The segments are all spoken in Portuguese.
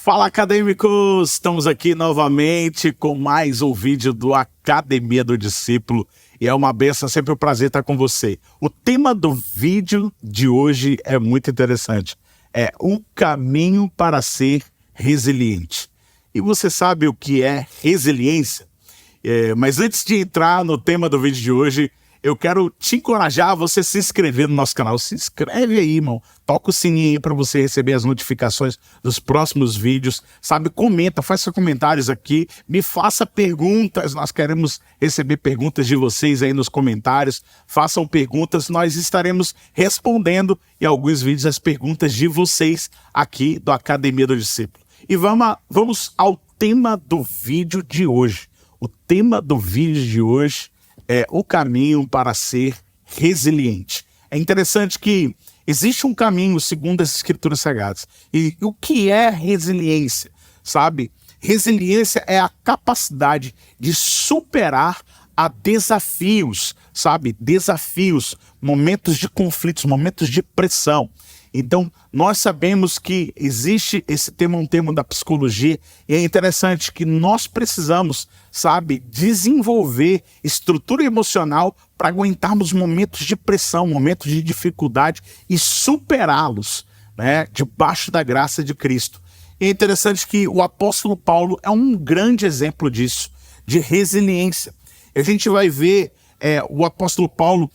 Fala, acadêmicos! Estamos aqui novamente com mais um vídeo do Academia do Discípulo e é uma benção, sempre um prazer estar com você. O tema do vídeo de hoje é muito interessante, é o caminho para ser resiliente. E você sabe o que é resiliência? Mas antes de entrar no tema do vídeo de hoje, eu quero te encorajar a você se inscrever no nosso canal. Se inscreve aí, irmão. Toca o sininho aí para você receber as notificações dos próximos vídeos. Sabe, comenta, faça comentários aqui. Me faça perguntas. Nós queremos receber perguntas de vocês aí nos comentários. Façam perguntas, nós estaremos respondendo em alguns vídeos as perguntas de vocês aqui do Academia do Discípulo. E vamos ao tema do vídeo de hoje. O tema do vídeo de hoje é o caminho para ser resiliente. É interessante que existe um caminho segundo as Escrituras Sagradas. E o que é resiliência? Sabe? Resiliência é a capacidade de superar a desafios, sabe? Desafios, momentos de conflitos, momentos de pressão. Então, nós sabemos que existe esse tema, um termo da psicologia, e é interessante que nós precisamos, sabe, desenvolver estrutura emocional para aguentarmos momentos de pressão, momentos de dificuldade e superá-los, né, debaixo da graça de Cristo. E é interessante que o apóstolo Paulo é um grande exemplo disso, de resiliência. A gente vai ver o apóstolo Paulo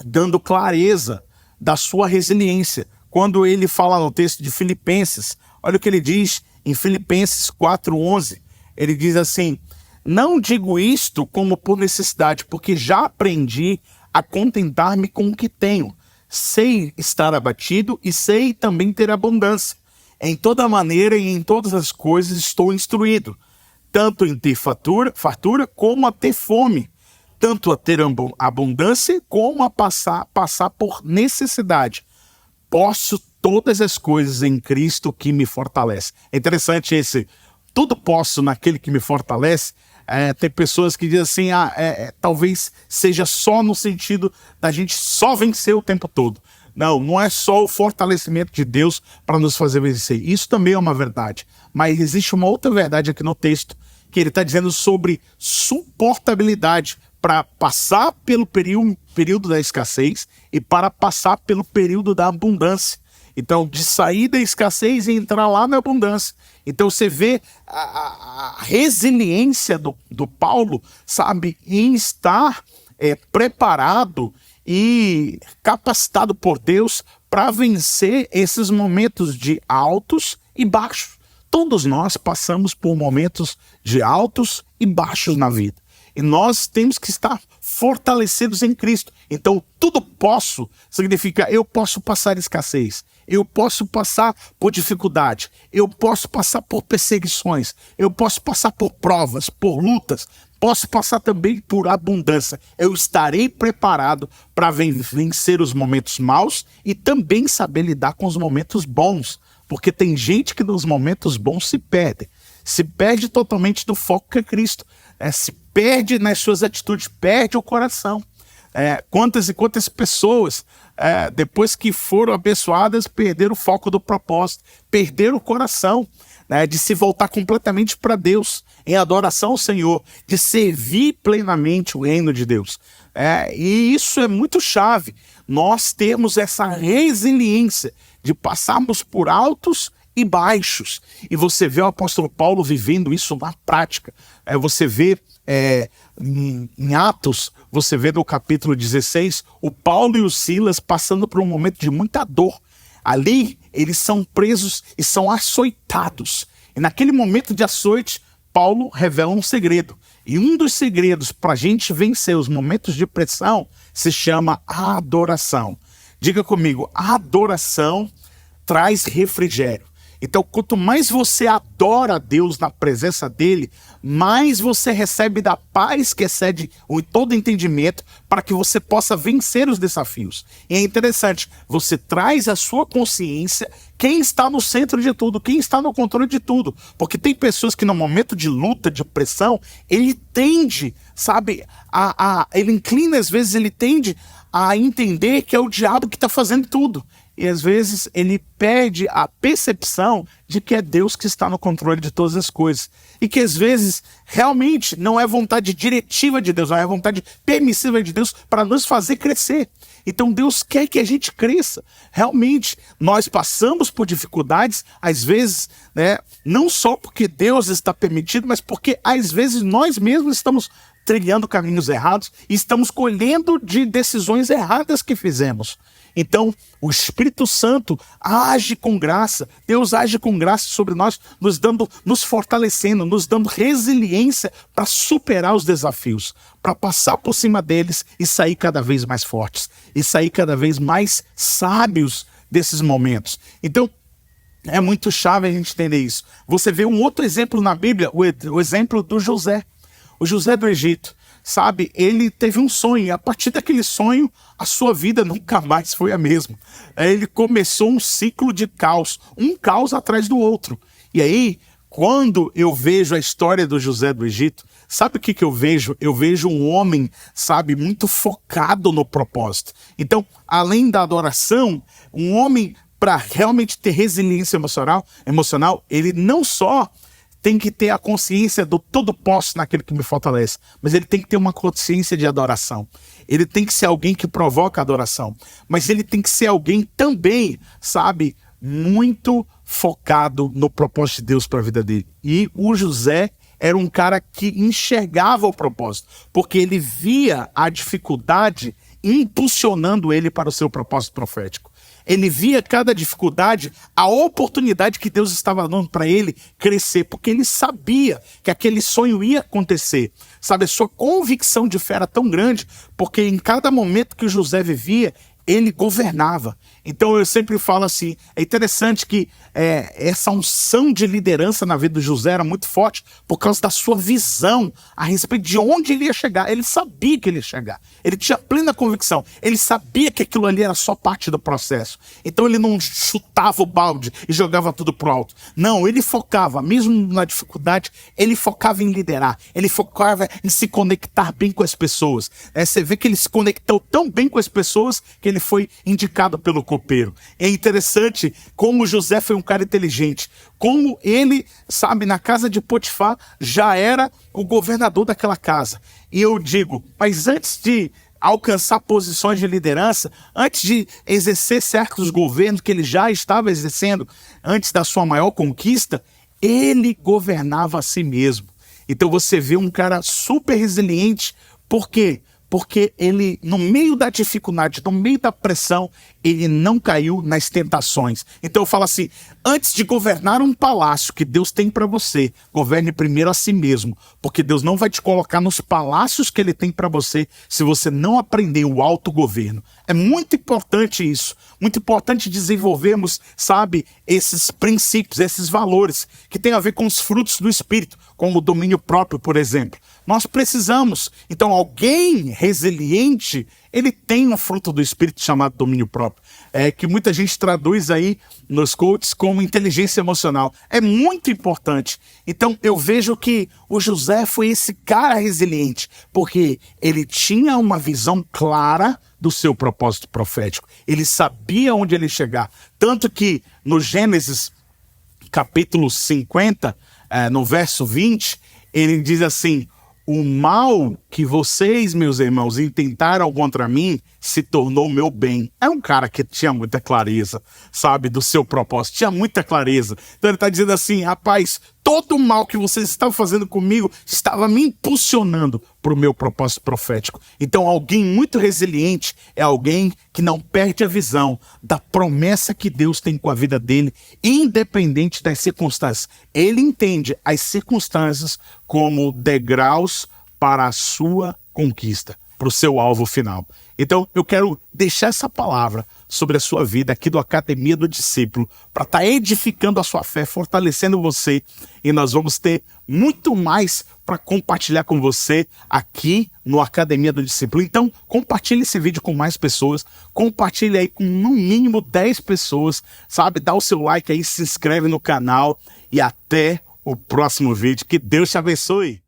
dando clareza da sua resiliência. Quando ele fala no texto de Filipenses, olha o que ele diz em Filipenses 4:11. Ele diz assim: não digo isto como por necessidade, porque já aprendi a contentar-me com o que tenho. Sei estar abatido e sei também ter abundância. Em toda maneira e em todas as coisas estou instruído, tanto em ter fartura como a ter fome, tanto a ter abundância como a passar por necessidade. Posso todas as coisas em Cristo que me fortalece. É interessante esse tudo posso naquele que me fortalece. Tem pessoas que dizem assim, talvez seja só no sentido da gente só vencer o tempo todo. Não é só o fortalecimento de Deus para nos fazer vencer. Isso também é uma verdade. Mas existe uma outra verdade aqui no texto, que ele está dizendo sobre suportabilidade para passar pelo período da escassez e para passar pelo período da abundância. Então, de sair da escassez e entrar lá na abundância. Então, você vê a resiliência do Paulo, sabe, em estar preparado e capacitado por Deus para vencer esses momentos de altos e baixos. Todos nós passamos por momentos de altos e baixos na vida. E nós temos que estar fortalecidos em Cristo. Então, tudo posso significa eu posso passar escassez, eu posso passar por dificuldade, eu posso passar por perseguições, eu posso passar por provas, por lutas, posso passar também por abundância. Eu estarei preparado para vencer os momentos maus e também saber lidar com os momentos bons. Porque tem gente que nos momentos bons se perde totalmente do foco que é Cristo, se perde nas suas atitudes, perde o coração. Quantas e quantas pessoas, depois que foram abençoadas, perderam o foco do propósito, perderam o coração, de se voltar completamente para Deus, em adoração ao Senhor, de servir plenamente o reino de Deus. E isso é muito chave, nós temos essa resiliência de passarmos por altos e baixos. E você vê o apóstolo Paulo vivendo isso na prática. Você vê em Atos, você vê no capítulo 16, o Paulo e o Silas passando por um momento de muita dor. Ali, eles são presos e são açoitados. E naquele momento de açoite, Paulo revela um segredo. E um dos segredos para a gente vencer os momentos de pressão se chama adoração. Diga comigo, a adoração traz refrigério. Então, quanto mais você adora a Deus na presença dele, mais você recebe da paz que excede todo entendimento para que você possa vencer os desafios. E é interessante, você traz à sua consciência quem está no centro de tudo, quem está no controle de tudo. Porque tem pessoas que no momento de luta, de pressão, ele tende, sabe, ele inclina, às vezes ele tende a entender que é o diabo que está fazendo tudo. e às vezes ele perde a percepção de que é Deus que está no controle de todas as coisas. E que às vezes realmente não é vontade diretiva de Deus, não é vontade permissiva de Deus para nos fazer crescer. Então Deus quer que a gente cresça. Realmente, nós passamos por dificuldades, às vezes, né, não só porque Deus está permitido, mas porque às vezes nós mesmos estamos trilhando caminhos errados e estamos colhendo de decisões erradas que fizemos. Então, o Espírito Santo age com graça, Deus age com graça sobre nós, nos fortalecendo, nos dando resiliência para superar os desafios, para passar por cima deles e sair cada vez mais fortes, e sair cada vez mais sábios desses momentos. Então, é muito chave a gente entender isso. Você vê um outro exemplo na Bíblia, o exemplo do José. O José do Egito, sabe, ele teve um sonho, e a partir daquele sonho, a sua vida nunca mais foi a mesma. Ele começou um ciclo de caos, um caos atrás do outro. E aí, quando eu vejo a história do José do Egito, sabe o que eu vejo? Eu vejo um homem, sabe, muito focado no propósito. Então, além da adoração, um homem, para realmente ter resiliência emocional, ele não só tem que ter a consciência do todo posso naquele que me fortalece, mas ele tem que ter uma consciência de adoração. Ele tem que ser alguém que provoca adoração, mas ele tem que ser alguém também, sabe, muito focado no propósito de Deus para a vida dele. E o José era um cara que enxergava o propósito, porque ele via a dificuldade impulsionando ele para o seu propósito profético. Ele via cada dificuldade, a oportunidade que Deus estava dando para ele crescer, porque ele sabia que aquele sonho ia acontecer. Sabe, a sua convicção de fé era tão grande, porque em cada momento que o José vivia, ele governava. Então eu sempre falo assim, é interessante que essa unção de liderança na vida do José era muito forte por causa da sua visão a respeito de onde ele ia chegar. Ele sabia que ele ia chegar. Ele tinha plena convicção. Ele sabia que aquilo ali era só parte do processo. Então ele não chutava o balde e jogava tudo pro alto. Não, ele focava, mesmo na dificuldade, ele focava em liderar. Ele focava em se conectar bem com as pessoas. Você vê que ele se conectou tão bem com as pessoas que ele foi indicado pelo copeiro. É interessante como José foi um cara inteligente, como ele, sabe, na casa de Potifar já era o governador daquela casa. E eu digo, mas antes de alcançar posições de liderança, antes de exercer certos governos que ele já estava exercendo, antes da sua maior conquista, ele governava a si mesmo. Então você vê um cara super resiliente, por quê? Porque ele, no meio da dificuldade, no meio da pressão, ele não caiu nas tentações. Então eu falo assim, antes de governar um palácio que Deus tem para você, governe primeiro a si mesmo, porque Deus não vai te colocar nos palácios que ele tem para você se você não aprender o autogoverno. É muito importante isso, muito importante desenvolvermos, sabe, esses princípios, esses valores que tem a ver com os frutos do Espírito, como o domínio próprio, por exemplo. Nós precisamos. Então, alguém resiliente, ele tem um fruto do Espírito chamado domínio próprio, que muita gente traduz aí nos coaches como inteligência emocional. É muito importante. Então, eu vejo que o José foi esse cara resiliente, porque ele tinha uma visão clara do seu propósito profético. Ele sabia onde ele ia chegar. Tanto que no Gênesis, capítulo 50, no verso 20, ele diz assim: o mal que vocês, meus irmãos, intentaram contra mim se tornou meu bem. É um cara que tinha muita clareza, sabe, do seu propósito, tinha muita clareza. Então ele está dizendo assim, rapaz, todo o mal que vocês estavam fazendo comigo estava me impulsionando para o meu propósito profético. Então alguém muito resiliente é alguém que não perde a visão da promessa que Deus tem com a vida dele, independente das circunstâncias. Ele entende as circunstâncias como degraus para a sua conquista, para o seu alvo final. Então eu quero deixar essa palavra sobre a sua vida aqui do Academia do Discípulo, para estar edificando a sua fé, fortalecendo você, e nós vamos ter muito mais para compartilhar com você aqui no Academia do Discípulo. Então compartilhe esse vídeo com mais pessoas, compartilhe aí com no mínimo 10 pessoas, sabe? Dá o seu like aí, se inscreve no canal e até o próximo vídeo. Que Deus te abençoe!